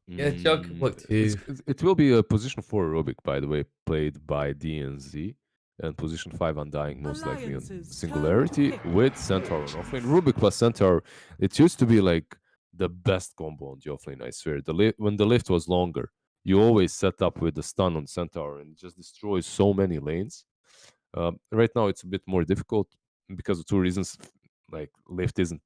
Yeah, Jug could work too. It will be a position 4 Rubik, by the way, played by DNZ, and position 5 Undying, most likely on Alliance's turn to Singularity, pick. with Centaur on offlane. Rubik plus Centaur, it used to be like the best combo on the offlane, I swear. When the lift was longer, you always set up with the stun on Centaur and it just destroys so many lanes. Right now, it's a bit more difficult because of two reasons. Like, lift isn't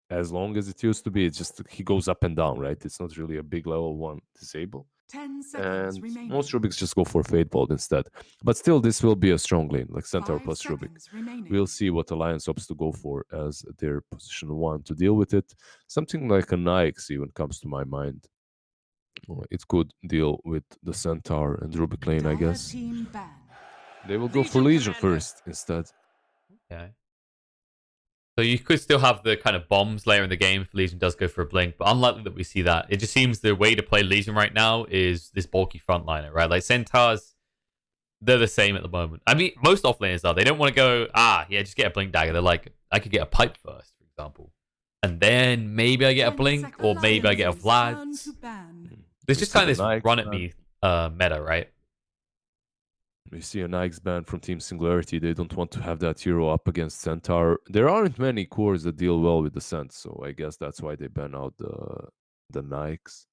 as long as it used to be. It's just he goes up and down, right? It's not really a big level 1 disable. 10 seconds And remaining. most Rubiks just go for Fade Bolt instead. But still, this will be a strong lane, like Centaur 5 plus Rubik. seconds remaining. We'll see what Alliance opts to go for as their position 1 to deal with it. Something like a Nyx even comes to my mind. It could deal with the Centaur and Rubik lane, I Dire guess. team ban. They will go for Legion first instead. Okay. So you could still have the kind of bombs later in the game if Legion does go for a blink, but unlikely that we see that. It just seems the way to play Legion right now is this bulky frontliner, right? Like Centaurs, they're the same at the moment. I mean, most offlaners are. They don't want to go, just get a blink dagger. They're like, I could get a pipe first, for example. And then maybe I get a blink, or maybe I get a Vlad. There's just kind of this run at me meta, right? We see a Nyx ban from Team Singularity. They don't want to have that hero up against Centaur. There aren't many cores that deal well with the Cent, so I guess that's why they ban out the Nyx.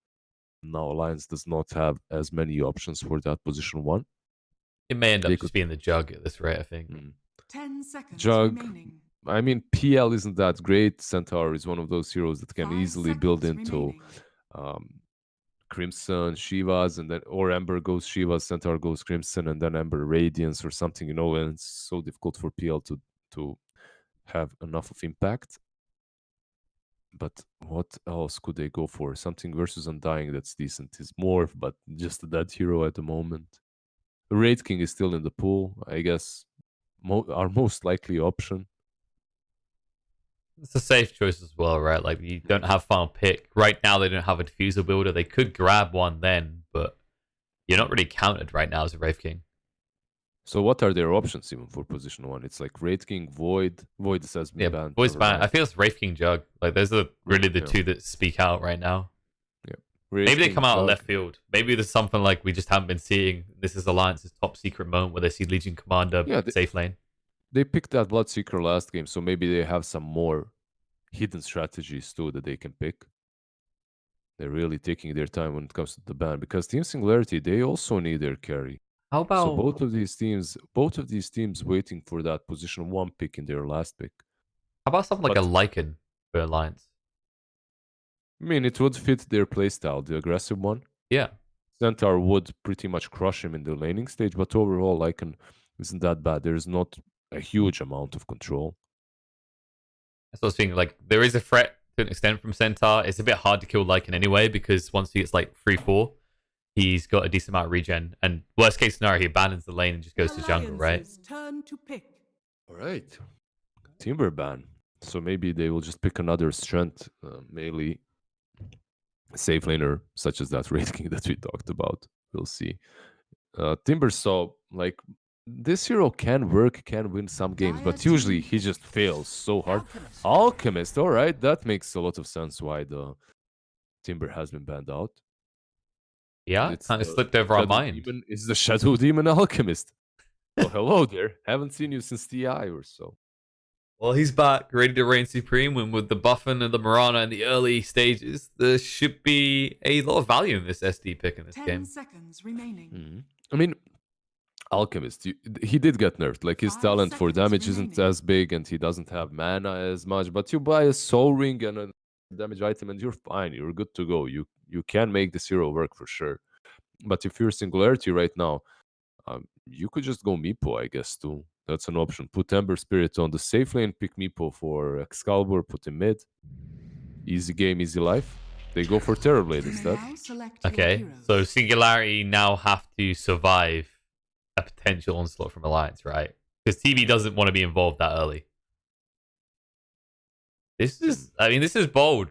Now Alliance does not have as many options for that position 1. It may end up just being the Jug at this rate, I think. 10 seconds Jug, remaining. I mean, PL isn't that great. Centaur is one of those heroes that can 5 easily build seconds into remaining. Crimson, Shivas, and then or Ember goes Shivas, Centaur goes Crimson, and then Ember Radiance or something, and it's so difficult for PL to have enough of impact. But what else could they go for? Something versus Undying that's decent. Is Morph, but just that hero at the moment. Raid King is still in the pool, I guess. Our most likely option. It's a safe choice as well, right? Like, you don't have final pick. Right now, they don't have a diffuser builder. They could grab one then, but you're not really counted right now as a Wraith King. So what are their options even for position 1? It's like Raid King, Void. Void has been banned. Void's banned. I feel it's Wraith King Jug. Like, those are really the two that speak out right now. Yeah. Maybe they come out of left field. Maybe there's something like we just haven't been seeing. This is Alliance's top secret moment where they see Legion Commander safe lane. They picked that Bloodseeker last game, so maybe they have some more hidden strategies too that they can pick. They're really taking their time when it comes to the ban, because Team Singularity, they also need their carry. How about so both of these teams waiting for that position 1 pick in their last pick. How about something like a Lycan for Alliance? I mean, it would fit their playstyle, the aggressive one. Yeah. Centaur would pretty much crush him in the laning stage, but overall, Lycan isn't that bad. There's not a huge amount of control. That's what I was thinking. Like, there is a threat to an extent from Centaur. It's a bit hard to kill Lycan anyway, because once he gets like 3-4, he's got a decent amount of regen. And worst case scenario, he abandons the lane and just goes to jungle, right? Turn to pick. All right. Timber ban. So maybe they will just pick another strength melee safe laner, such as that Raid King that we talked about. We'll see. Timber saw, like, this hero can work, can win some games, but usually he just fails so hard. Alchemist, all right, that makes a lot of sense why the Timber has been banned out. Yeah, it kind of slipped over our mind. It's the Shadow Demon Alchemist. Well, hello there. Haven't seen you since TI or so. Well, he's back, ready to reign supreme, and with the Buffon and the Mirana in the early stages, there should be a lot of value in this SD pick in this game. 10 seconds remaining. Mm-hmm. I mean, Alchemist, he did get nerfed. Like, his talent for damage isn't as big, and he doesn't have mana as much. But you buy a Soul Ring and a damage item, and you're fine. You're good to go. You can make this hero work for sure. But if you're Singularity right now, you could just go Meepo, I guess, too. That's an option. Put Ember Spirit on the safe lane, pick Meepo for Excalibur, put him mid. Easy game, easy life. They go for Terrorblade instead. Okay, so Singularity now have to survive a potential onslaught from Alliance, right? Because TV doesn't want to be involved that early. This is bold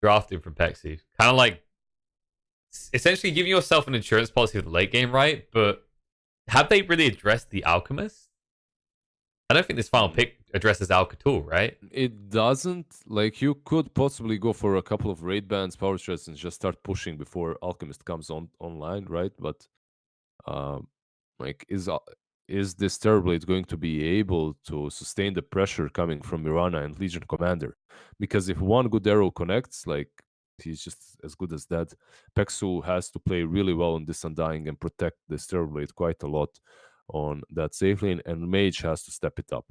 drafting from Pexi. Kind of like essentially giving yourself an insurance policy for the late game, right? But have they really addressed the Alchemist? I don't think this final pick addresses Alk at all, right? It doesn't. Like, you could possibly go for a couple of raid bans, power stress, and just start pushing before Alchemist comes online, right? But um, like, is this Terrorblade going to be able to sustain the pressure coming from Mirana and Legion Commander? Because if one good arrow connects, like, he's just as good as dead. Pexu has to play really well on this Undying and protect this Terrorblade quite a lot on that safe lane, and Mage has to step it up.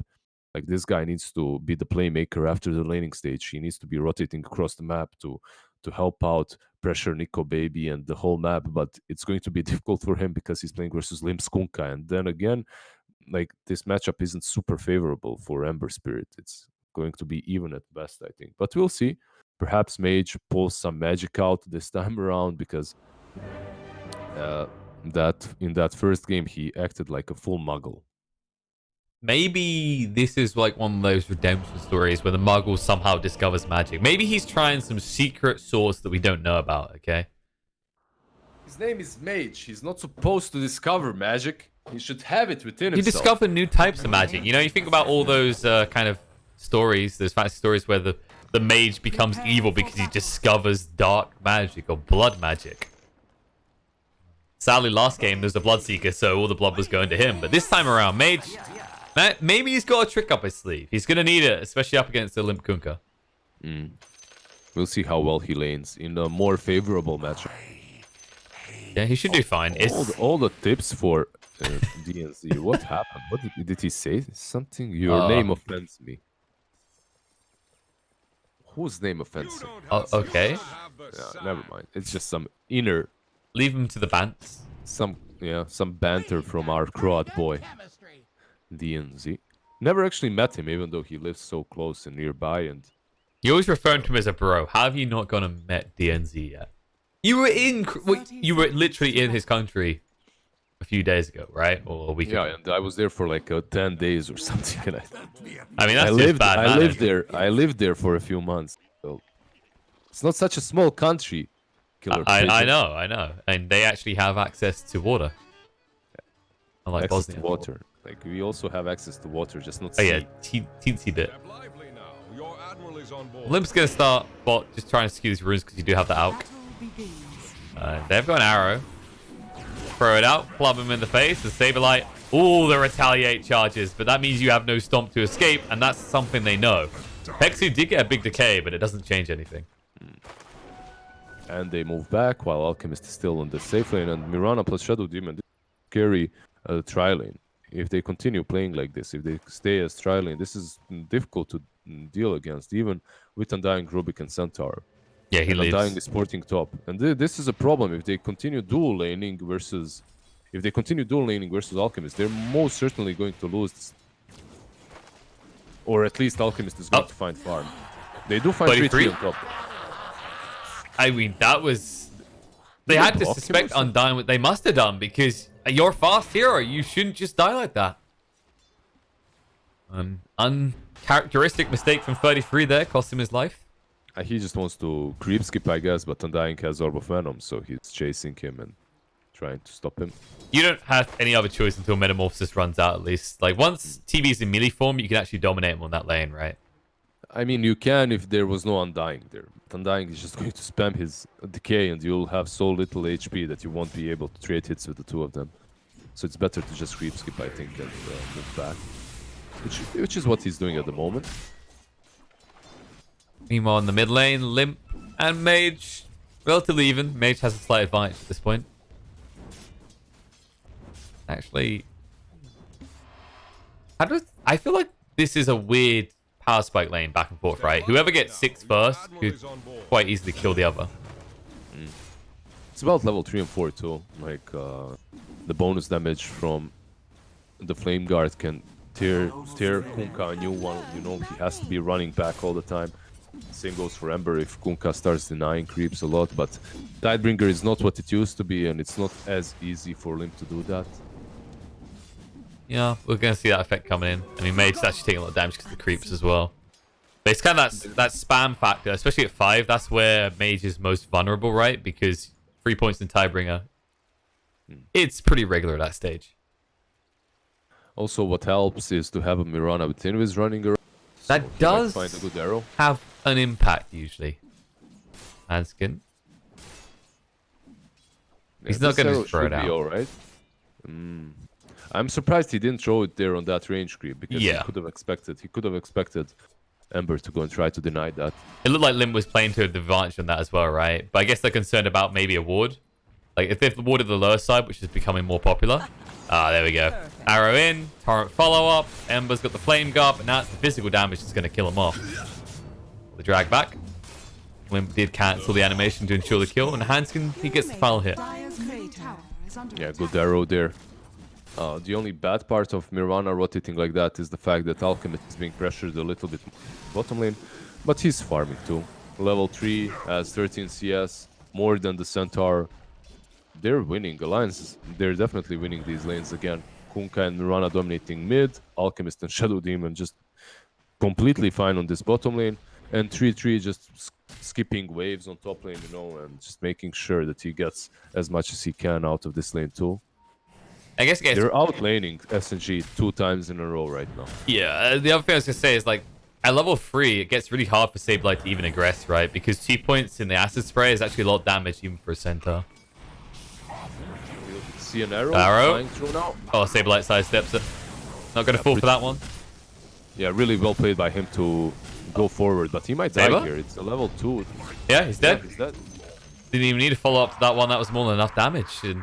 Like, this guy needs to be the playmaker after the laning stage. He needs to be rotating across the map to help out, pressure Nico Baby and the whole map. But it's going to be difficult for him because he's playing versus Lim Skunka. And then again, like, this matchup isn't super favorable for Ember Spirit. It's going to be even at best, I think. But we'll see. Perhaps Mage pulls some magic out this time around, because that in that first game he acted like a full muggle. Maybe this is like one of those redemption stories where the Muggle somehow discovers magic. Maybe he's trying some secret source that we don't know about, okay? His name is Mage. He's not supposed to discover magic. He should have it within You himself. discover new types of magic. You know, you think about all those kind of stories, those fantasy stories where the mage becomes evil because he discovers dark magic or blood magic. Sadly, last game, there's a Bloodseeker, so all the blood was going to him. But this time around, Mage, maybe he's got a trick up his sleeve. He's going to need it, especially up against the Limp Kunkka. We'll see how well he lanes in a more favorable matchup. Yeah, he should do fine. All the tips for DNZ. What happened? What did he say? Something? Your name offends me. Whose name offends him? Okay. Yeah, never mind. It's just some inner, Leave him to the bants. some banter from our Croat boy, DNZ. Never actually met him, even though he lives so close and nearby. And You always referring to him as a bro. How have you not gone and met DNZ yet? You were literally in his country a few days ago, right? Or a week ago. yeah, and I was there for like 10 days or something. And I mean, that's just bad management. I lived there for a few months. So it's not such a small country. Killer I know. And they actually have access to water. Unlike access Bosnia. to water. Like, we also have access to water, just not Oh sea. yeah, teensy bit. Limp's gonna start bot, just trying to skew these runes because you do have the Alk. They've got an arrow. Throw it out, club him in the face, and Saberlight. All the retaliate charges, but that means you have no stomp to escape, and that's something they know. Pexu did get a big decay, but it doesn't change anything. And they move back while Alchemist is still on the safe lane, and Mirana plus Shadow Demon carry tri lane. If they continue playing like this, if they stay as tri lane, this is difficult to deal against, even with Undying, Rubik, and Centaur. Yeah, he And leaves. Undying is sporting top, and this is a problem if they continue dual laning versus. If they continue dual laning versus Alchemist, they're most certainly going to lose this. Or at least Alchemist is going to find farm. They do find 3-3 on top. I mean, that was... They had to suspect Undying what they must have done, because you're a fast hero. You shouldn't just die like that. Uncharacteristic mistake from 33 there, cost him his life. He just wants to creep skip, I guess, but Undying has Orb of Venom, so he's chasing him and trying to stop him. You don't have any other choice until Metamorphosis runs out, at least. Like, once TB's in melee form, you can actually dominate him on that lane, right? I mean, you can if there was no Undying there. But Undying is just going to spam his decay, and you'll have so little HP that you won't be able to trade hits with the two of them. So it's better to just creep skip, I think, and move back. Which is what he's doing at the moment. Meanwhile, in the mid lane, Limp and Mage, relatively even. Mage has a slight advantage at this point. Actually, I feel like this is a weird power spike lane back and forth, right? Whoever gets 6 first could quite easily kill the other. It's about level 3 and 4 too. Like, the bonus damage from the Flame Guard can tear Kunkka a new one. You know, he has to be running back all the time. Same goes for Ember if Kunkka starts denying creeps a lot, but Tidebringer is not what it used to be, and it's not as easy for Limp to do that. Yeah, we're going to see that effect coming in. I mean, Mage's actually taking a lot of damage because of the creeps as well. But it's kind of that spam factor, especially at 5. That's where Mage is most vulnerable, right? Because 3 points in Tidebringer, it's pretty regular at that stage. Also, what helps is to have a Mirana with Invis running around. So That he might does find a good arrow. have an impact usually. Hanskin. He's not This going to arrow just throw should it be out. all right. I'm surprised he didn't throw it there on that range creep because Yeah. he could have expected Ember to go and try to deny that. It looked like Lim was playing to the advantage on that as well, right? But I guess they're concerned about maybe a ward. Like, if they've warded the lower side, which is becoming more popular. Ah, there we go. Arrow in, torrent follow-up. Ember's got the flame guard, but now it's the physical damage that's going to kill him off. The drag back. Lim did cancel the animation to ensure the kill, and Hanskin, he gets the final hit. Dire's middle tower is under Yeah, attack. good arrow there. The only bad part of Mirana rotating like that is the fact that Alchemist is being pressured a little bit bottom lane, but he's farming too. Level 3 has 13 CS, more than the Centaur. They're winning alliances. They're definitely winning these lanes again. Kunkka and Mirana dominating mid, Alchemist and Shadow Demon just completely fine on this bottom lane, and 3-3 just skipping waves on top lane, you know, and just making sure that he gets as much as he can out of this lane too. I guess, They're outlaning SNG 2 times in a row right now. yeah, the other thing I was going to say is, like, at level 3, it gets really hard for Sableye to even aggress, right? Because 2 points in the acid spray is actually a lot of damage even for a centaur. See an arrow, Arrow. flying through now. Oh, Sableye sidesteps it. Not going to fall for that one. Yeah, really well played by him to go forward, but he might Saber? die here. It's a level 2. Yeah, he's dead. Yeah, he's dead. Didn't even need to follow up to that one. That was more than enough damage. And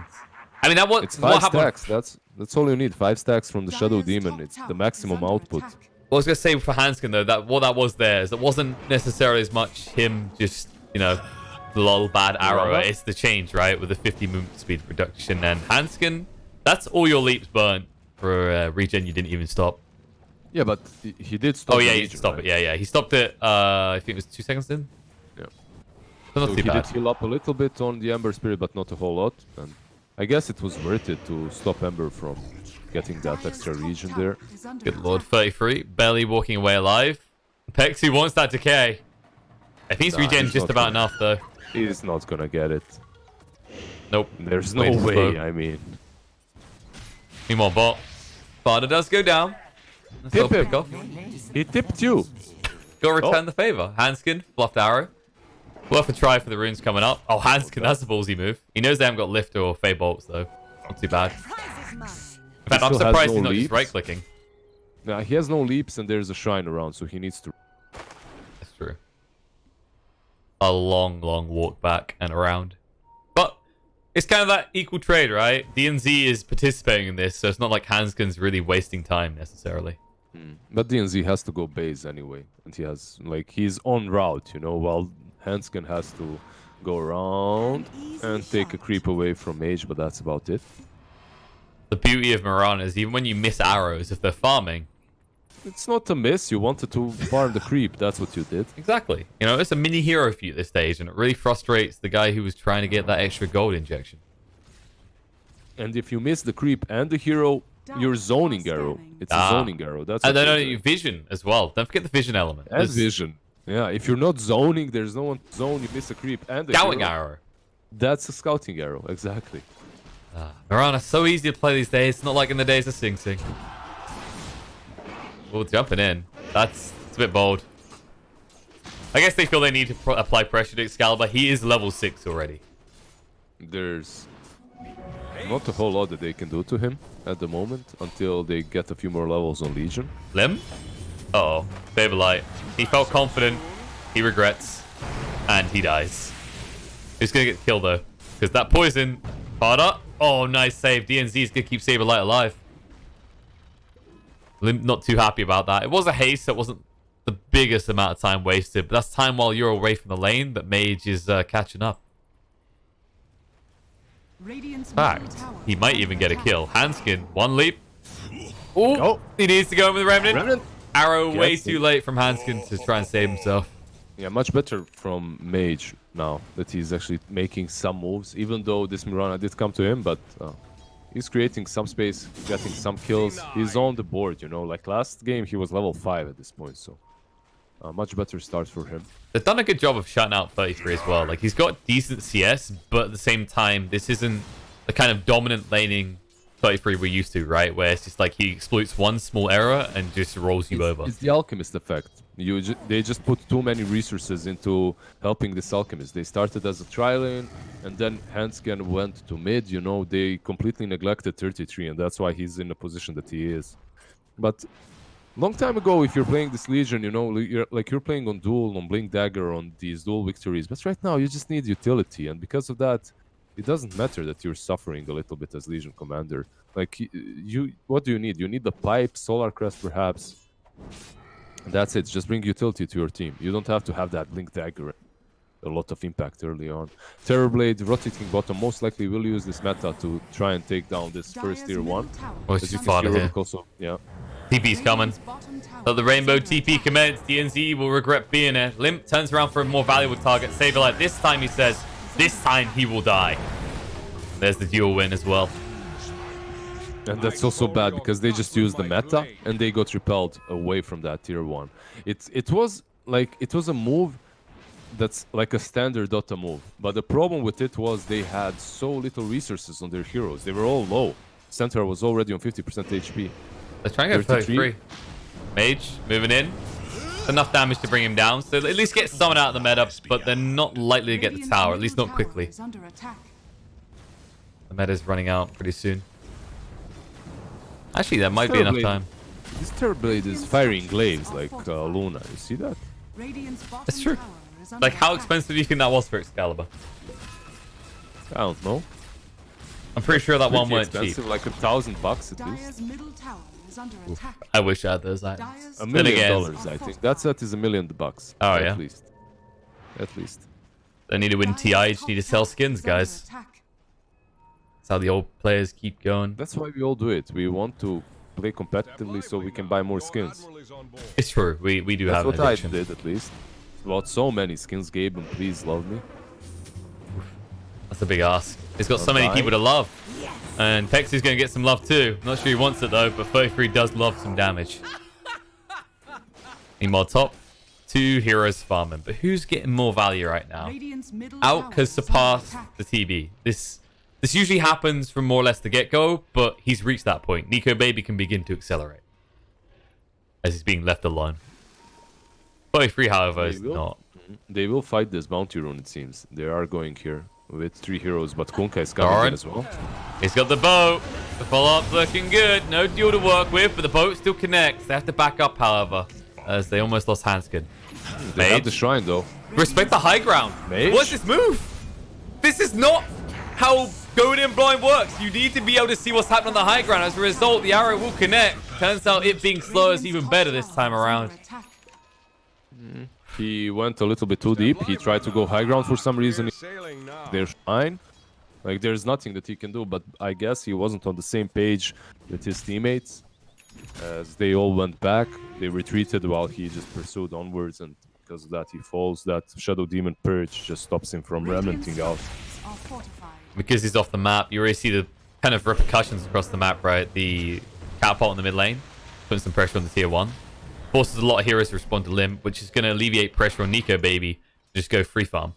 I mean, that was It's what 5 happened. stacks. That's all you need. 5 stacks from the Shadow Dire's Demon. top It's tower the is maximum under output. attack. What I was going to say for Hanskin, though, that what that was there is it wasn't necessarily as much him just, you know, the lol bad arrow. Right. It's the change, right, with the 50 movement speed reduction. And Hanskin, that's all your leaps burnt for regen you didn't even stop. Yeah, but he did stop. Oh, yeah, the he Legion, stopped right? it. Yeah. He stopped it, I think it was 2 seconds in. Yeah. So not So too he bad. did heal up a little bit on the Ember Spirit, but not a whole lot. And I guess it was worth it to stop Ember from getting that extra regen there. Is under Good lord, attack. 33. Barely walking away alive. Pexi wants that decay. I think he's Nah, regen he's just not about gonna- enough, though. He's not gonna get it. Nope. There's Way no too way, slow. I mean. Meanwhile, bot. Barda does go down. That's Tip all him. pick off. He tipped you. Go return Oh. the favor. Hanskin, fluffed arrow. We'll have to try for the runes coming up. Oh, Hanskin, that's a ballsy move. He knows they haven't got lift or fey bolts, though. Not too bad. In fact, I'm still has surprised no he's not just leaps. right-clicking. Nah, he has no leaps and there's a shrine around, so he needs to. That's true. A long, long walk back and around. But it's kind of that equal trade, right? DNZ is participating in this, so it's not like Hanskin's really wasting time necessarily. But DNZ has to go base anyway, and he has like he's on route, you know, while Hanskin has to go around and take a creep away from mage, but that's about it. The beauty of Mirana is even when you miss arrows, if they're farming, It's not a miss. You wanted to farm the creep. That's what you did. exactly. You know, it's a mini hero for you at this stage, and it really frustrates the guy who was trying to get that extra gold injection. And if you miss the creep and the hero, you're zoning arrow. It's a zoning arrow. That's And what then you're only doing. vision as well. Don't forget the vision element. And There's vision. Yeah, if you're not zoning, there's no one to zone. You miss a creep and the Scouting hero. arrow. That's a scouting arrow, exactly. Mirana, so easy to play these days. It's not like in the days of Sing Sing. Well, jumping in. It's a bit bold. I guess they feel they need to apply pressure to Excalibur. He is level 6 already. There's not a whole lot that they can do to him at the moment until they get a few more levels on Legion. Lim? Uh-oh. Saberlight. He felt confident. He regrets. And he dies. He's going to get killed, though. Because that poison... Harder. Oh, nice save. DNZ's going to keep Saberlight alive. Lim not too happy about that. It was a haste, so it wasn't the biggest amount of time wasted. But that's time while you're away from the lane that Mage is catching up. Radiant's In middle fact, tower he is might under even get a attack. kill. Handskin, one leap. Oh, Oh. he needs to go in with the Remnant. Remnant. Arrow way Gets too it. late from Handskin to try and save himself. Yeah, much better from Mage now that he's actually making some moves, even though this Mirana did come to him, but he's creating some space, getting some kills. He's on the board, you know, like last game he was level 5 at this point, so much better start for him. They've done a good job of shutting out 33 as well. Like, he's got decent CS, but at the same time, this isn't the kind of dominant laning 33 we're used to, right? Where it's just like he exploits one small error and just rolls you over. It's the Alchemist effect. They just put too many resources into helping this Alchemist. They started as a tri-lane, and then Hansken went to mid. You know, they completely neglected 33, and that's why he's in the position that he is. But long time ago, if you're playing this Legion, you know, you're playing on duel, on Blink Dagger, on these duel victories. But right now, you just need utility, and because of that, it doesn't matter that you're suffering a little bit as Legion Commander. Like, what do you need? You need the pipe, Solar Crest, perhaps. And that's it. Just bring utility to your team. You don't have to have that Blink Dagger. A lot of impact early on. Terrorblade rotating bottom most likely will use this meta to try and take down this first tier 1. Oh, As it's you too can far see, here. Heroic also, yeah. TP's coming. Let the rainbow TP commence. DNZ will regret being there. Limp turns around for a more valuable target. Saberlight this time, he says, this time he will die. There's the dual win as well. And that's also bad because they just used the meta and they got repelled away from that tier 1. It was a move that's like a standard Dota move. But the problem with it was they had so little resources on their heroes. They were all low. Centaur was already on 50% HP. Let's try and go 33. Mage moving in. Enough damage to bring him down. So at least get someone out of the meta, but they're not likely to get the tower. At least not quickly. The meta's running out pretty soon. Actually, that might be enough time. This Terrorblade is firing glaives like Luna. You see that? That's true. Like, how expensive do you think that was for Excalibur? I don't know. I'm pretty sure that one Pretty weren't expensive, cheap. like $1,000 at least. I wish I had those items. $1 million, I think. That set is $1 million. Oh, at yeah? least. At least. They need to win TI, just need to sell skins, guys. That's how the old players keep going. That's why we all do it. We want to play competitively so we can buy more skins. It's true. We do That's have what an I addiction. did, at least. Bought so many skins, Gabe, and please love me. That's a big ask. It's got so I'm many dying. people to love. And Pexy's going to get some love too. Not sure he wants it though, but 33 does love some damage. Meanwhile, top 2 heroes farming. But who's getting more value right now? Alk has surpassed the TB. This usually happens from more or less the get-go, but he's reached that point. Nico Baby can begin to accelerate as he's being left alone. 33, however, is not. They will fight this bounty rune, it seems. They are going here with 3 heroes, but Kunkka is coming in as well. He's got the boat. The follow-up's looking good. No duel to work with, but the boat still connects. They have to back up, however, as they almost lost Hanskin. They have the shrine, though. Respect the high ground. Mage? What's this move? This is not how going in blind works. You need to be able to see what's happening on the high ground. As a result, the arrow will connect. Turns out it being slow is even better this time around. He went a little bit too deep. He tried to go high ground for some reason. They're fine. Like, there's nothing that he can do, but I guess he wasn't on the same page with his teammates. As they all went back, they retreated while he just pursued onwards, and because of that he falls. That Shadow Demon Purge just stops him from remnanting out. Because he's off the map, you already see the kind of repercussions across the map, right? The catapult in the mid lane, putting some pressure on the tier 1. Forces a lot of heroes to respond to Limp, which is going to alleviate pressure on Nico Baby to just go free farm.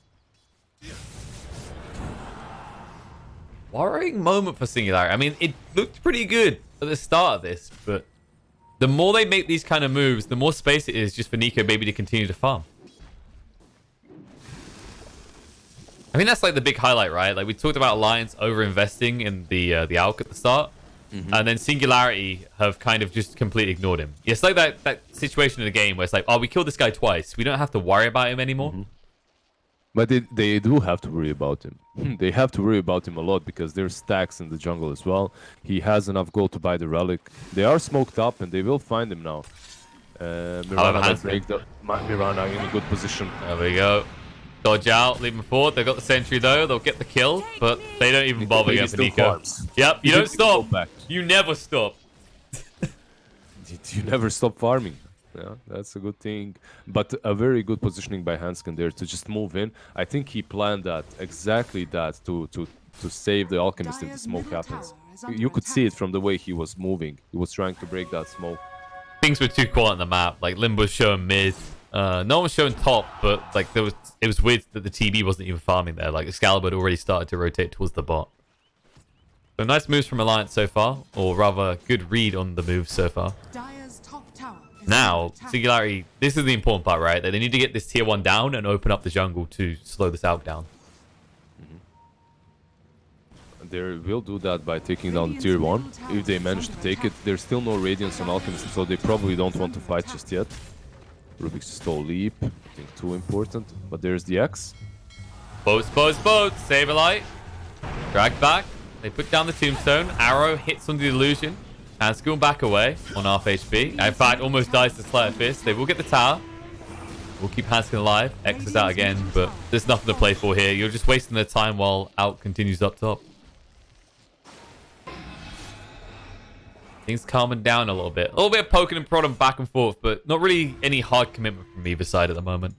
Worrying moment for Singularity. I mean, it looked pretty good at the start of this, but the more they make these kind of moves, the more space it is just for Nico Baby to continue to farm. I mean, that's like the big highlight, right? Like, we talked about Alliance over-investing in the Alk at the start. And then Singularity have kind of just completely ignored him. It's like that situation in the game where it's like, oh, we killed this guy twice. We don't have to worry about him anymore. But they do have to worry about him. They have to worry about him a lot because there's stacks in the jungle as well. He has enough gold to buy the relic. They are smoked up and they will find him now. Mirana in a good position. There we go. Dodge out, leave him forward. They've got the sentry though. They'll get the kill, but they don't even bother going for Nico. Yep, you don't stop. You never stop. You never stop farming. Yeah, that's a good thing. But a very good positioning by Hansken there to just move in. I think he planned that, exactly that, to save the Alchemist if the smoke happens. You could see it from the way he was moving. He was trying to break that smoke. Things were too quiet on the map. Like, Limb was showing mid. No one was showing top, but like it was weird that the TB wasn't even farming there. Like, Excalibur had already started to rotate towards the bot. So nice moves from Alliance so far, or rather, good read on the moves so far. Dire's top tower is Now, under attack. Singularity, this is the important part, right? That they need to get this tier 1 down and open up the jungle to slow this out down. They will do that by taking down tier 1. If they manage to take it, there's still no Radiance on Alchemist, so they probably don't want to fight just yet. Rubik's Stole Leap, I think too important. But there's the X. Boats. Saberlight. Drag back. They put down the tombstone. Arrow hits on the illusion. And school back away on half HP. In fact, almost dies to Slayer Fist. They will get the tower. We'll keep Hanskin alive. X is out again, but there's nothing to play for here. You're just wasting their time while Out continues up top. Things calming down a little bit. A little bit of poking and prodding back and forth, but not really any hard commitment from either side at the moment.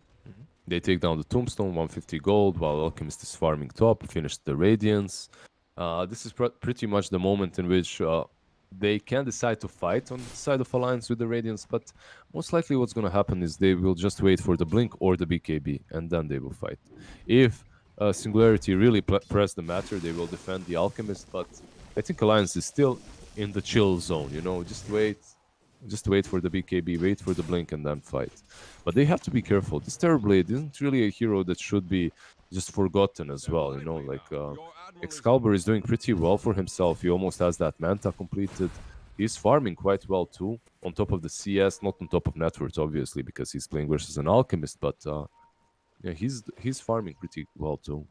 They take down the Tombstone, 150 gold, while Alchemist is farming top, finished the Radiance. This is pretty much the moment in which they can decide to fight on the side of Alliance with the Radiance, but most likely what's going to happen is they will just wait for the Blink or the BKB, and then they will fight. If Singularity really press the matter, they will defend the Alchemist, but I think Alliance is still in the chill zone, you know, just wait for the BKB, wait for the Blink, and then fight. But they have to be careful. This Terrorblade isn't really a hero that should be just forgotten as well, you know, like Excalibur is doing pretty well for himself. He almost has that Manta completed. He's farming quite well too, on top of the CS, not on top of net worth, obviously, because he's playing versus an Alchemist, but yeah, he's farming pretty well too.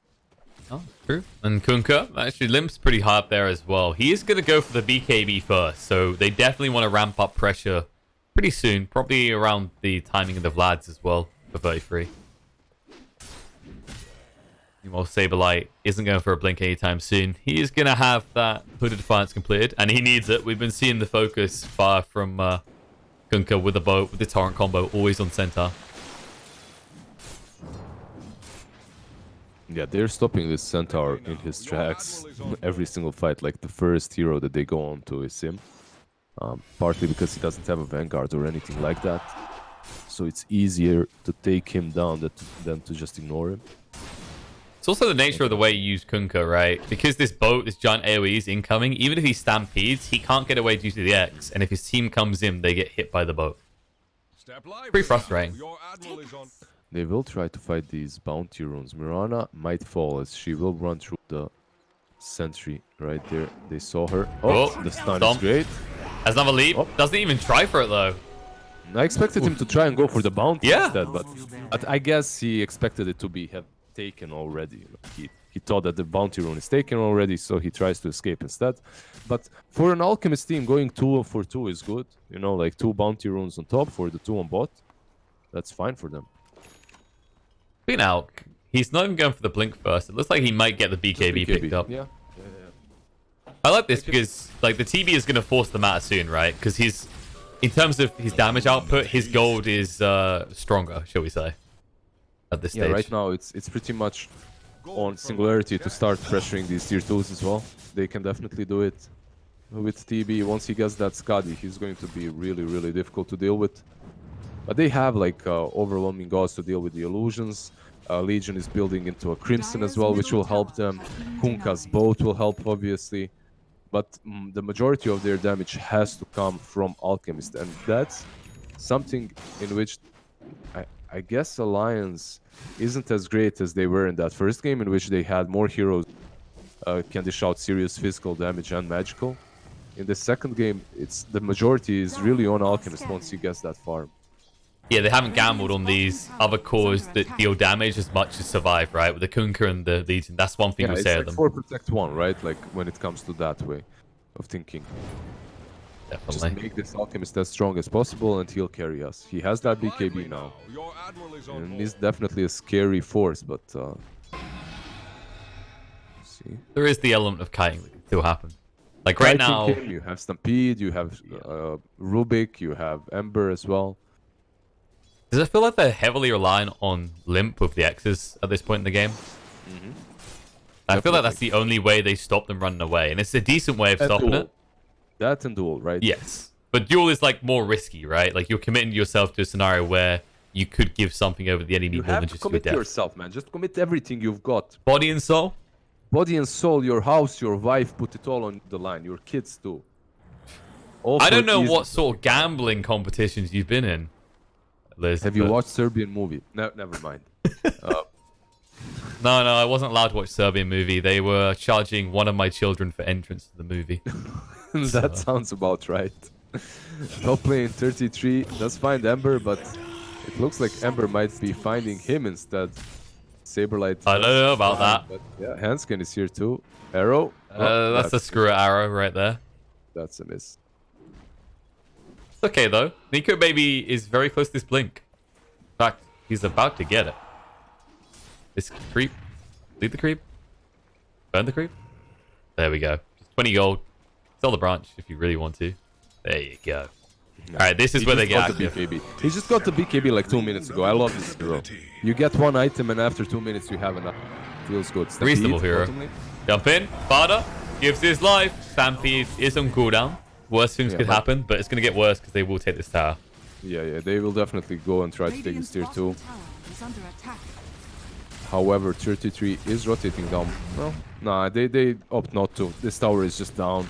Oh, true. And Kunkka, actually, Limp's pretty high up there as well. He is going to go for the BKB first, so they definitely want to ramp up pressure pretty soon, probably around the timing of the Vlads as well for 33. Meanwhile, Saberlight isn't going for a blink anytime soon. He is going to have that Hooded Defiance completed, and he needs it. We've been seeing the focus far from Kunkka with the boat, with the Torrent combo, always on center. Yeah, they're stopping this Centaur in his tracks every single fight. Like the first hero that they go on to is him. Partly because he doesn't have a Vanguard or anything like that. So it's easier to take him down than to just ignore him. It's also the nature of the way you use Kunkka, right? Because this boat, this giant AoE is incoming, even if he stampedes, he can't get away due to the X. And if his team comes in, they get hit by the boat. Pretty frustrating. They will try to fight these bounty runes. Mirana might fall as she will run through the sentry right there. They saw her. Oh, the stun is great. Has another leap. Oh. Doesn't even try for it though. I expected him to try and go for the bounty instead, Yeah. but I guess he expected it to have taken already. He thought that the bounty rune is taken already, so he tries to escape instead. But for an Alchemist team, going 2 for 2 is good. You know, like 2 bounty runes on top for the 2 on bot. That's fine for them. Being out, he's not even going for the blink first. It looks like he might get the BKB picked up. Yeah. I like this because like the TB is going to force the matter soon, right? Because he's, in terms of his damage output, his gold is stronger, shall we say, at this stage. Yeah, right now it's pretty much on Singularity to start pressuring these tier 2s as well. They can definitely do it with TB. Once he gets that Skadi, he's going to be really, really difficult to deal with. But they have like overwhelming gods to deal with the illusions. Legion is building into a Crimson as well, which will help them. Kunkka's boat will help, obviously. But the majority of their damage has to come from Alchemist. And that's something in which I guess Alliance isn't as great as they were in that first game, in which they had more heroes can dish out serious physical damage and magical. In the second game, the majority is really on Alchemist once he gets that farm. Yeah, they haven't gambled on these other cores that deal damage as much as survive, right? With the Kunkka and the Legion, that's one thing we say of them. 4 protect 1, right? Like when it comes to that way of thinking. Definitely. Just make this Alchemist as strong as possible and he'll carry us. He has that BKB now. And he's definitely a scary force, but see. There is the element of kiting that can still happen. Like right now, you have Stampede, you have Rubik, you have Ember as well. Does it feel like they're heavily reliant on Limp with the X's at this point in the game? I feel like that's the only way they stop them running away, and it's a decent way of stopping it. That and Duel, right? Yes. But Duel is like more risky, right? Like you're committing yourself to a scenario where you could give something over the enemy more than just your death. You have to commit yourself, man. Just commit everything you've got. Body and soul? body and soul, your house, your wife, put it all on the line. Your kids too. All I for don't know easy what sort of gambling competitions you've been in, Liz. Have you but- watched Serbian movie? No, never mind. No, I wasn't allowed to watch Serbian movie. They were charging one of my children for entrance to the movie. That sounds about right. Top lane 33. Let's find Ember, but it looks like Ember might be finding him instead. Saberlight. I don't know about that. But yeah, Hanskin is here too. Arrow. That's a screw arrow right there. That's a miss. It's okay though. Nico Baby is very close to this blink. In fact, he's about to get it. This creep. Leave the creep. Burn the creep. There we go. Just 20 gold. Sell the branch if you really want to. There you go. Alright, this is where they get active. BKB. He just got the BKB like 2 minutes ago. I love this hero. You get one item and after 2 minutes you have enough. Feels good. Reasonable hero. Jump in. Fada gives his life. Stampede is on cooldown. Worst things could happen, but it's going to get worse because they will take this tower. Yeah, they will definitely go and try to take this tier 2. Tower is under attack. However, 33 is rotating down. Well, nah, they opt not to. This tower is just down.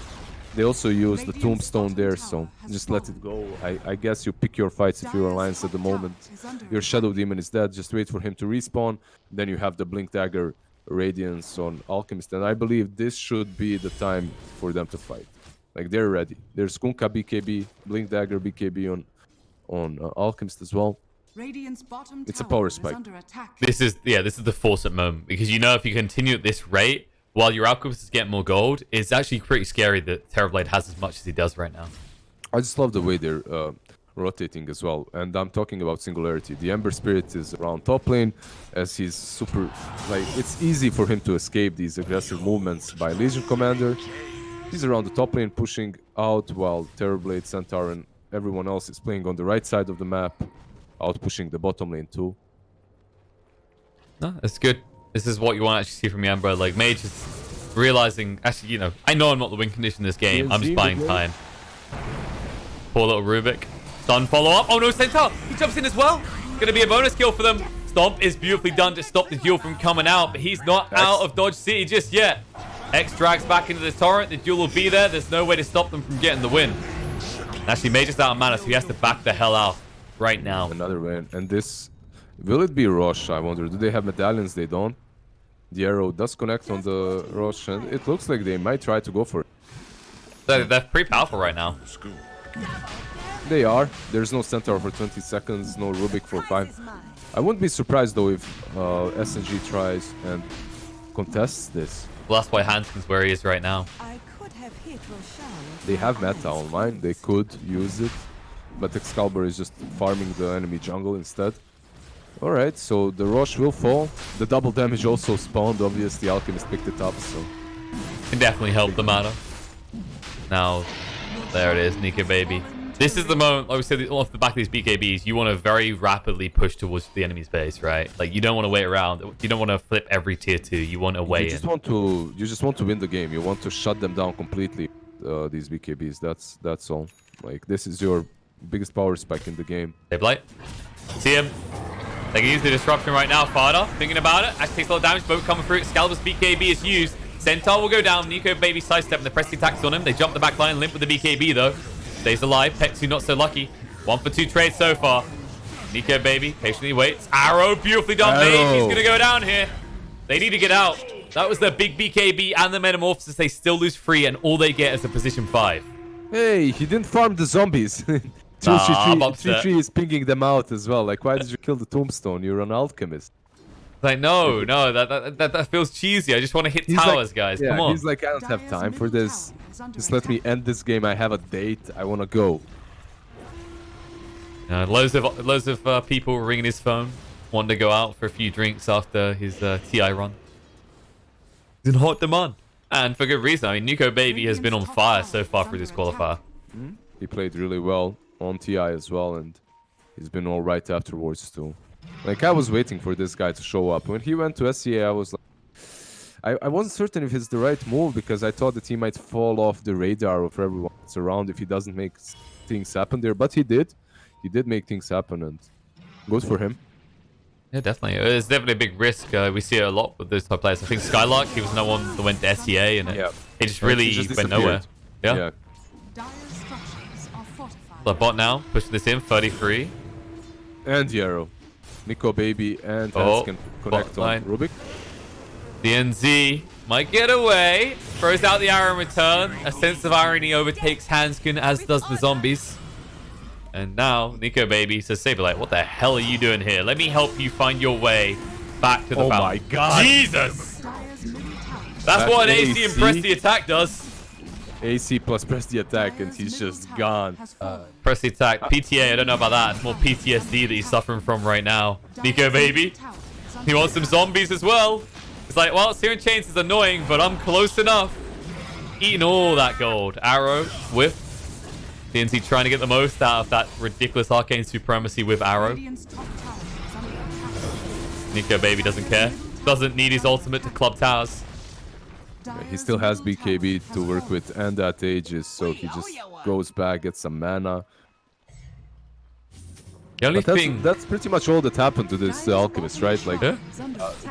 They also use the tombstone there, so just let it go. I guess you pick your fights if you're Alliance at the moment. Your Shadow Demon is dead. Just wait for him to respawn. Then you have the Blink Dagger Radiance on Alchemist. And I believe this should be the time for them to fight. Like, they're ready. There's Kunkka BKB, Blink Dagger BKB on Alchemist as well. Radiant's bottom It's a tower power is spike. under attack. This is the force-up moment. Because you know if you continue at this rate, while your Alchemist is getting more gold, it's actually pretty scary that Terrorblade has as much as he does right now. I just love the way they're rotating as well. And I'm talking about Singularity. The Ember Spirit is around top lane as he's super... Like, it's easy for him to escape these aggressive movements by Legion Commander. He's around the top lane pushing out while Terrorblade, Centaur, and everyone else is playing on the right side of the map, out pushing the bottom lane too. No, that's good. This is what you want to actually see from Ember. Like, Mage is realizing... Actually, you know, I know I'm not the win condition in this game. I'm just buying time. Poor little Rubik. Stun follow-up. Oh, no, Centaur. He jumps in as well. Going to be a bonus kill for them. Stomp is beautifully done to stop the duel from coming out, but he's not out of Dodge City just yet. X drags back into the torrent. The duel will be there. There's no way to stop them from getting the win. Actually, Mage is out of mana, so he has to back the hell out right now. Another win. And this... Will it be Rosh, I wonder? Do they have medallions? They don't. The arrow does connect on the Rosh, and it looks like they might try to go for it. They're pretty powerful right now. They are. There's no Centaur for 20 seconds, no Rubik for 5. I wouldn't be surprised though if SNG tries and contests this. Well, that's why Hanskin's where he is right now. I could have hit Roshan. They have meta online, they could use it, but Excalibur is just farming the enemy jungle instead. Alright, so the Rosh will fall. The double damage also spawned, obviously Alchemist picked it up, so... Can definitely help them out. Now, there it is, Nico Baby. This is the moment, like we said, off the back of these BKBs, you want to very rapidly push towards the enemy's base, right? Like, you don't want to wait around. You don't want to flip every tier 2. You want to weigh in. You just want to win the game. You want to shut them down completely, these BKBs. That's all. Like, this is your biggest power spike in the game. Hey, Blight. See him. They can use the disruption right now. Fada, thinking about it. Actually takes a lot of damage. Boat coming through. Excalibur's BKB is used. Centaur will go down. Nico Baby sidestep and the pressing attacks on him. They jump the back line. Limp with the BKB though. Stays alive. Pexu not so lucky. 1 for 2 trades so far. Nico Baby patiently waits. Arrow, beautifully done. Mage. He's going to go down here. They need to get out. That was their big BKB and the Metamorphosis. They still lose 3 and all they get is a position 5. Hey, he didn't farm the zombies. 3 is pinging them out as well. Like, why did you kill the tombstone? You're an alchemist. Like, no, that feels cheesy. I just want to hit towers, like, guys. Yeah, Come on. He's like, I don't have time for this. Just let me end this game. I have a date. I want to go. Loads of people ringing his phone, wanting to go out for a few drinks after his TI run. He's in hot demand. And for good reason. I mean, Nico Baby has been on fire so far through this qualifier. He played really well on TI as well, and he's been all right afterwards too. Like, I was waiting for this guy to show up. When he went to SCA, I was like... I wasn't certain if it's the right move, because I thought that he might fall off the radar of everyone that's around if he doesn't make things happen there. But he did. He did make things happen, and good for him. Yeah, definitely. It's definitely a big risk. We see it a lot with those top players. I think Skylark, he was another one that went to SEA, and he just really went nowhere. Yeah. Dire's structures are fortified. The bot now, pushing this in, 33. And Yarrow. Nico Baby and Hans can connect on line. Rubik. The NZ might get away. Throws out the arrow in return. A sense of irony overtakes Hanskin, as does the zombies. And now, Nico Baby says, Saberlight, what the hell are you doing here? Let me help you find your way back to the fountain. Oh my god. Jesus! Dire's middle tower. That's what an AC and press the attack does. AC plus press the attack and he's just gone. Press the attack. PTA, I don't know about that. It's more PTSD that he's suffering from right now. Nico Baby, he wants some zombies as well. It's like, well, Searing Chains is annoying, but I'm close enough. Eating all that gold. Arrow, whiff. DNC trying to get the most out of that ridiculous arcane supremacy with Arrow. Radiant's top tower is under attack. Nico Baby doesn't care. Doesn't need his ultimate to club towers. He still has BKB to work with and that Aegis, so he just goes back, gets some mana. The only But thing... that's pretty much all that happened to this Alchemist, right? Like,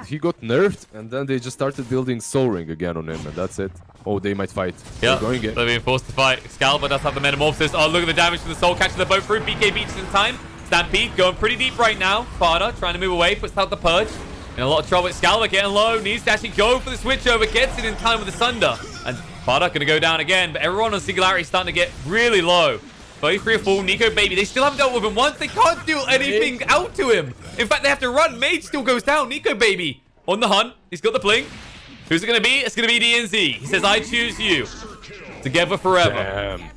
he got nerfed, and then they just started building Soul Ring again on him, and that's it. Oh, they might fight. Yeah, They're going in. they're being forced to fight. Excalibur does have the Metamorphosis. Oh, look at the damage from the Soul, catching the boat through. BK beats in time. Stampede going pretty deep right now. Farda trying to move away, puts out the Purge. In a lot of trouble. Excalibur getting low, needs to actually go for the switch over, gets it in time with the Sunder. And Farda going to go down again, but everyone on Singularity is starting to get really low. 33 or 4, Nico Baby. They still haven't dealt with him once. They can't do anything out to him. In fact, they have to run. Mage still goes down. Nico Baby on the hunt. He's got the blink. Who's it going to be? It's going to be DNZ. He says, I choose you. Together forever. Damn.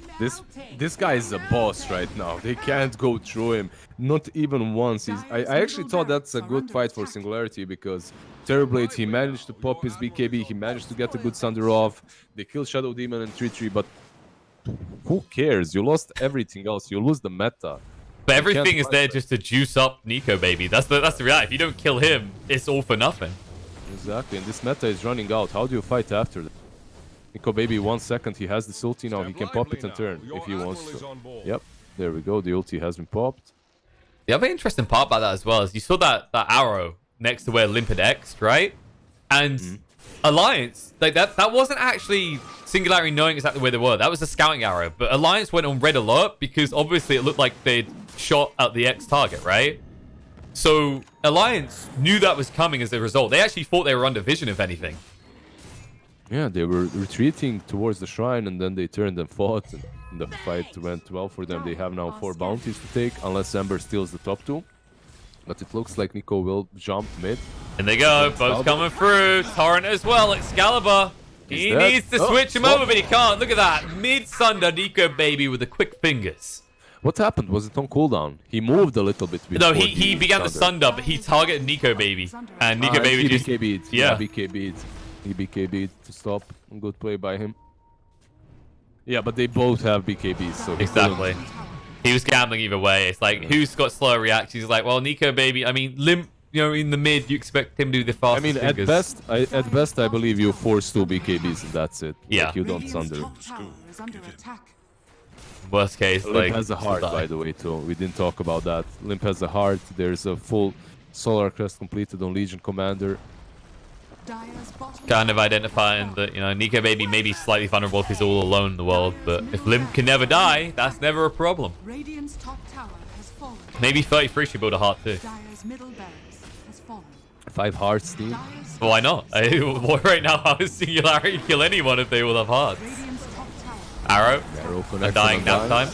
This guy is a boss right now. They can't go through him. Not even once. I actually thought that's a good fight for Singularity because Terrorblade, he managed to pop his BKB. He managed to get a good Sunder off. They killed Shadow Demon and 3-3, but who cares? You lost everything else. You lose the meta. But everything is there just to juice up Nico Baby. That's the reality. If you don't kill him, it's all for nothing. Exactly, and this meta is running out. How do you fight after that? Nico Baby, 1 second, he has the ulti now. He can pop it and turn if he wants to. Yep, there we go. The ulti has been popped. The other interesting part about that as well is you saw that arrow next to where Limp had X'd, right? And Alliance, like that wasn't actually Singularity knowing exactly where they were. That was a scouting arrow. But Alliance went on red alert because obviously it looked like they'd shot at the X target, right? So Alliance knew that was coming as a result. They actually thought they were under vision, if anything. Yeah, they were retreating towards the shrine and then they turned and fought. And the fight went well for them. They have now 4 bounties to take, unless Ember steals the top 2. But it looks like Nico will jump mid. And they go. Both coming through. Torrent as well. Excalibur. He needs to switch him over, but he can't. Look at that. Mid-Sunder Nico Baby with the quick fingers. What happened? Was it on cooldown? He moved a little bit. No, he began the Sunder, but he targeted Nico Baby. And Nico Baby just... BKB'd. Yeah. BKB'd. He BKB'd to stop. Good play by him. Yeah, but they both have BKBs, so... Exactly. He was gambling either way. It's like, who's got slower reactions? He's like, well, Nico Baby, I mean, Limp, you know, in the mid, you expect him to do the fastest fingers. at best, I believe you force 2 BKBs and that's it. Yeah. Like, you don't Sunder. Worst case, Limp like... has a heart, by the way, too. We didn't talk about that. Limp has a heart. There's a full Solar Crest completed on Legion Commander. Kind of identifying that, you know, Nico Baby may be slightly vulnerable if he's all alone in the world, but if Limp can never die, that's never a problem. Radiant's top tower has fallen. Maybe 33 should build a heart too. Dire's middle barracks has fallen. 5 hearts, team. Well, why not? Right now, how does Singularity kill anyone if they all have hearts? Radiant's top tower. Arrow, a connects dying on nap time.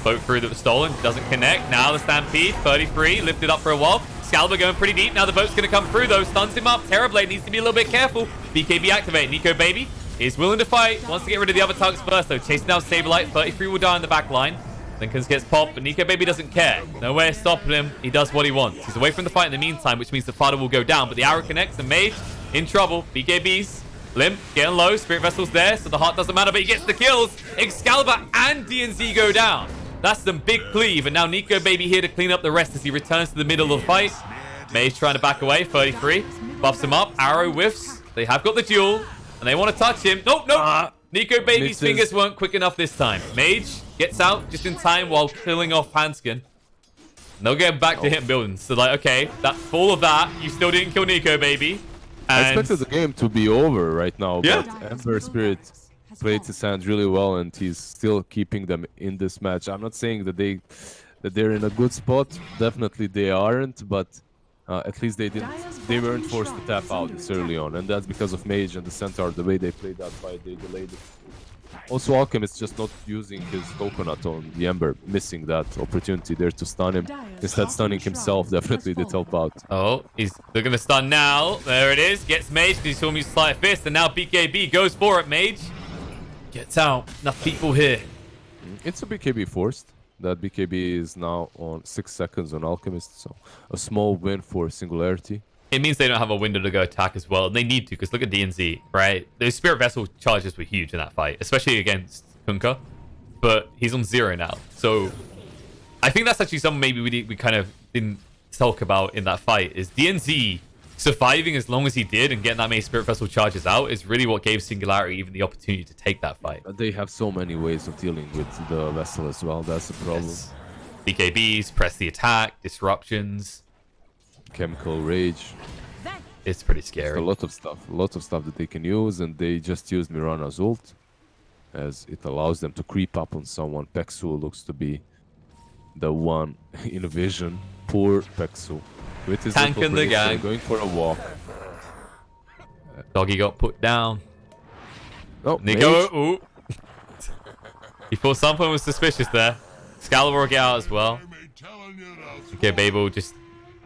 Boat through that was stolen, doesn't connect. Now the Stampede, 33, lifted up for a while. Excalibur going pretty deep. Now the boat's going to come through, though. Stuns him up. Terrorblade needs to be a little bit careful. BKB activate. Nico Baby is willing to fight. Wants to get rid of the other targets first, though. Chasing down Saberlight. 33 will die on the back line. Lincoln gets popped, but Nico Baby doesn't care. Nowhere stopping him. He does what he wants. He's away from the fight in the meantime, which means the father will go down. But the arrow connects, and Mage in trouble. BKBs. Limp getting low. Spirit Vessel's there, so the heart doesn't matter, but he gets the kills. Excalibur and DNZ go down. That's some big cleave, and now Nico Baby here to clean up the rest as he returns to the middle of the fight. Mage trying to back away, 33. Buffs him up, arrow whiffs. They have got the duel, and they want to touch him. Nope. Nico Baby's fingers weren't quick enough this time. Mage gets out just in time while killing off Hanskin. They'll get back to hitting buildings. So like, okay, all of that, you still didn't kill Nico, baby. I And expected the game to be over right now, Yeah. but Ember Spirit played his hand really well, and he's still keeping them in this match. I'm not saying that they're in a good spot. Definitely they aren't, but at least they weren't forced to tap out this early on, and that's because of Mage and the Centaur. The way they played that fight, they delayed it. Also, Alchemist just not using his coconut on the Ember, missing that opportunity there to stun him. Instead, stunning himself definitely did help out. oh, they're gonna stun now. There it is. Gets Mage because he saw me sleight of fist, and now BKB goes for it. Mage gets out. Enough people here. It's a BKB forced. That BKB is now on 6 seconds on Alchemist, so a small win for Singularity. It means they don't have a window to go attack as well. And they need to, because look at DNZ, right? Those Spirit Vessel charges were huge in that fight, especially against Kunkka. But he's on 0 now. So I think that's actually something maybe we kind of didn't talk about in that fight, is DNZ surviving as long as he did and getting that many Spirit Vessel charges out is really what gave Singularity even the opportunity to take that fight. They have so many ways of dealing with the Vessel as well. That's the problem. Yes. BKBs, press the attack, disruptions. Chemical Rage. It's pretty A scary. lot of stuff that they can use, and they just used Mirana's ult, as it allows them to creep up on someone. Peksu looks to be the one in vision. Poor Peksu. With his Tank in the gang. going for a walk. Doggy got put down. Oh, Nico, Mage. ooh. He thought something was suspicious there. Excalibur will get out as well. Okay, Babel will just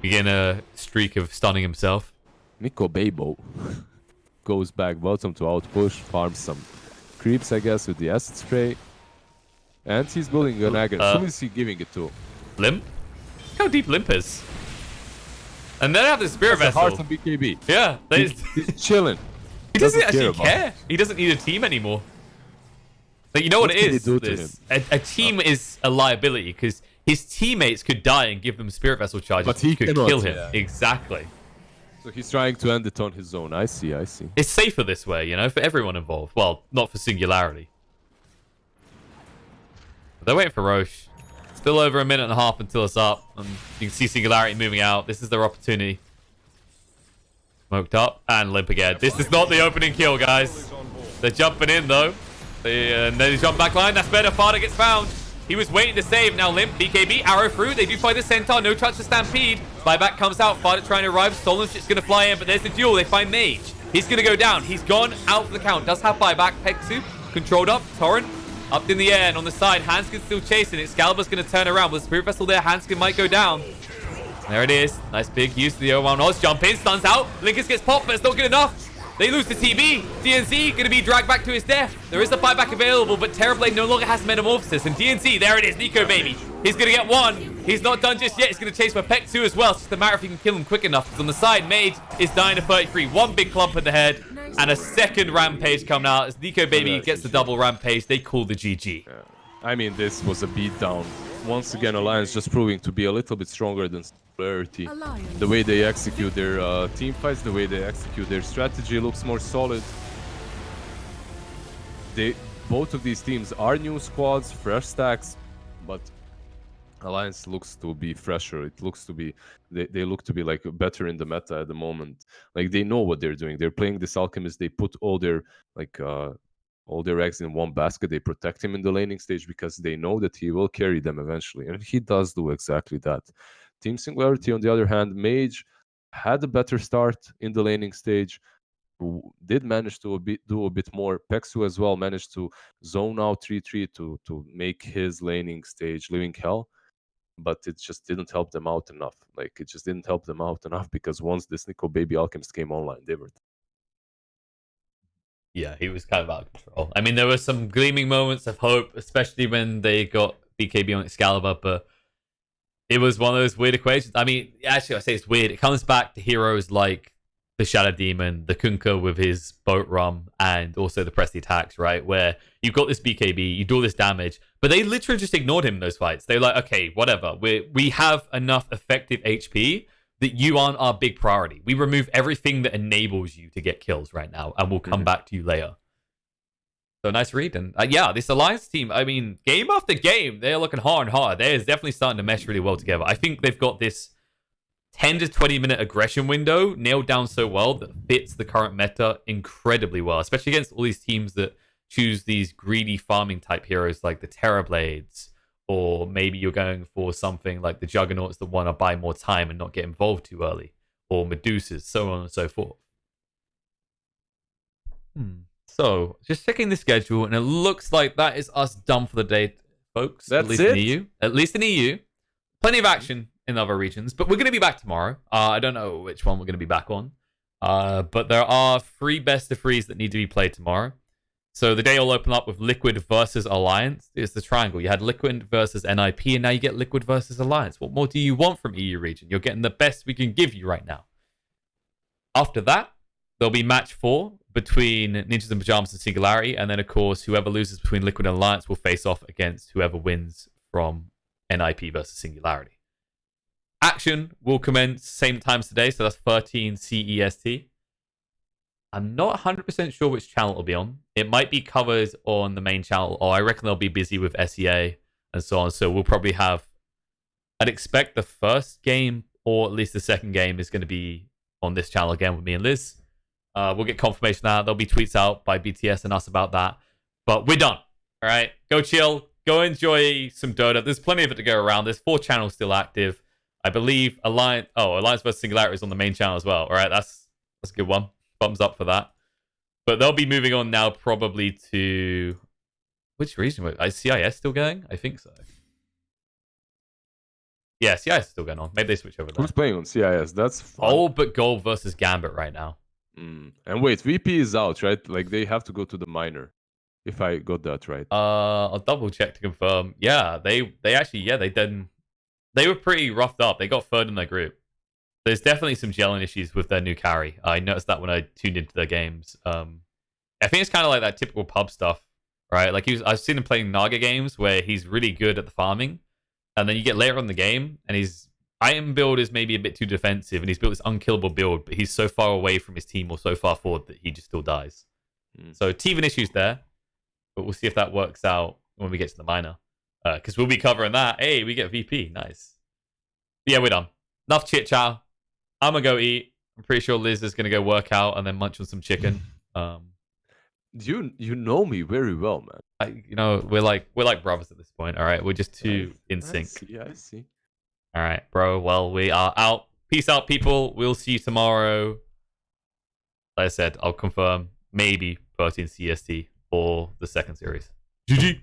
begin a streak of stunning himself. Nico Babo goes back bottom to outpush, farms some creeps, I guess, with the acid spray. And he's building an agate. Who is he giving it to? Limp? Look how deep Limp is. And then have the Spirit That's a Vessel. heart on BKB. Yeah. He's chilling. He doesn't doesn't care actually about care. He doesn't need a team anymore. Like, you know what What it can he is? do to him? A team is a liability because his teammates could die and give them Spirit Vessel charges. But he could cannot, kill him. yeah. Exactly. So he's trying to end it on his own. I see. It's safer this way, you know, for everyone involved. Well, not for Singularity. But they're waiting for Roche. Still over a minute and a half until it's up. And you can see Singularity moving out. This is their opportunity. Smoked up and limp again. This is not the opening kill, guys. They're jumping in, though. And then they jump back line. That's better. Fada gets found. He was waiting to save. Now Limp, BKB, arrow through. They do find the Centaur. No touch to Stampede. Buyback comes out. Fada trying to arrive. Stolen's just going to fly in, but there's the duel. They find Mage. He's going to go down. He's gone out for the count. Does have buyback. Peksu controlled up. Torrent up in the air and on the side. Hanskin's still chasing. Excalibur's going to turn around. With the Spirit Vessel there, Hanskin might go down. There it is. Nice big use of the 0-1 Oz. Jump in, stuns out. Linkus gets popped, but it's not good enough. They lose the TB. DNZ going to be dragged back to his death. There is a buyback available, but Terrorblade no longer has Metamorphosis. And DNZ, there it is. Nico, baby. He's going to get one. He's not done just yet. He's going to chase for Peck 2 as well. It's just a matter if he can kill him quick enough. Because on the side, Mage is dying to 33. One big clump in the head. And a second Rampage coming out. As Nico, baby, gets the double Rampage. They call the GG. I mean, this was a beatdown. Once again, Alliance just proving to be a little bit stronger than Singularity. The way they execute their team fights, the way they execute their strategy looks more solid. Both of these teams are new squads, fresh stacks, but Alliance looks to be fresher. It looks to be they look to be like better in the meta at the moment. Like they know what they're doing. They're playing this Alchemist. They put all their eggs in one basket. They protect him in the laning stage because they know that he will carry them eventually, and he does do exactly that. Team Singularity, on the other hand, Mage had a better start in the laning stage, did manage to do a bit more. Peksu as well managed to zone out 3-3 to make his laning stage living hell, but it just didn't help them out enough. Like, it just didn't help them out enough because once this Nico Baby Alchemist came online, they were... Yeah, he was kind of out of control. I mean, there were some gleaming moments of hope, especially when they got BKB on Excalibur, but it was one of those weird equations. I mean, actually, I say it's weird. It comes back to heroes like the Shadow Demon, the Kunkka with his boat rum, and also the press the attacks, right? Where you've got this BKB, you do all this damage, but they literally just ignored him in those fights. They're like, okay, whatever. We have enough effective HP that you aren't our big priority. We remove everything that enables you to get kills right now, and we'll come back to you later. So nice read. And yeah, this Alliance team, I mean, game after game, they're looking hard and hard. They're definitely starting to mesh really well together. I think they've got this 10 to 20 minute aggression window nailed down so well that fits the current meta incredibly well, especially against all these teams that choose these greedy farming type heroes like the Terrorblades, or maybe you're going for something like the Juggernauts that want to buy more time and not get involved too early, or Medusas, so on and so forth. So, just checking the schedule, and it looks like that is us done for the day, folks. That's at least it? in EU. At least in EU. Plenty of action in other regions, but we're going to be back tomorrow. I don't know which one we're going to be back on. But there are 3 best of 3s that need to be played tomorrow. So the day will open up with Liquid versus Alliance. It's the triangle. You had Liquid versus NIP, and now you get Liquid versus Alliance. What more do you want from EU region? You're getting the best we can give you right now. After that, there'll be match 4 between Ninjas in Pajamas and Singularity, and then of course whoever loses between Liquid and Alliance will face off against whoever wins from NIP versus Singularity. Action will commence same times today, so that's 13 CEST. I'm not 100% sure which channel it'll be on. It might be covered on the main channel, or I reckon they'll be busy with SEA and so on, so we'll probably have... I'd expect the first game, or at least the second game, is going to be on this channel again with me and Liz. We'll get confirmation of that. There'll be tweets out by BTS and us about that. But we're done. All right? Go chill. Go enjoy some Dota. There's plenty of it to go around. There's 4 channels still active. I believe Alliance versus Singularity is on the main channel as well. All right? That's a good one. Thumbs up for that. But they'll be moving on now probably to... Which region? Is CIS still going? I think so. Yeah, CIS is still going on. Maybe they switch over there. Who's playing on CIS? That's fun. All but Gold versus Gambit right now. And wait, VP is out, right? Like they have to go to the minor, if I got that right. I'll double check to confirm. Yeah, they didn't. They were pretty roughed up. They got 3rd in their group. There's definitely some gelling issues with their new carry. I noticed that when I tuned into their games. I think it's kind of like that typical pub stuff, right? Like I've seen him playing Naga games where he's really good at the farming, and then you get later on in the game and his item build is maybe a bit too defensive, and he's built this unkillable build, but he's so far away from his team or so far forward that he just still dies. So Teven issues there, but we'll see if that works out when we get to the minor. Because we'll be covering that. Hey, we get VP. Nice. But yeah, we're done. Enough chit chat. I'm gonna go eat. I'm pretty sure Liz is gonna go work out and then munch on some chicken. You know me very well, man. We're like brothers at this point. All right, we're just too in sync. I see. All right, bro. Well, we are out. Peace out, people. We'll see you tomorrow. Like I said, I'll confirm maybe 13 CST for the second series. GG.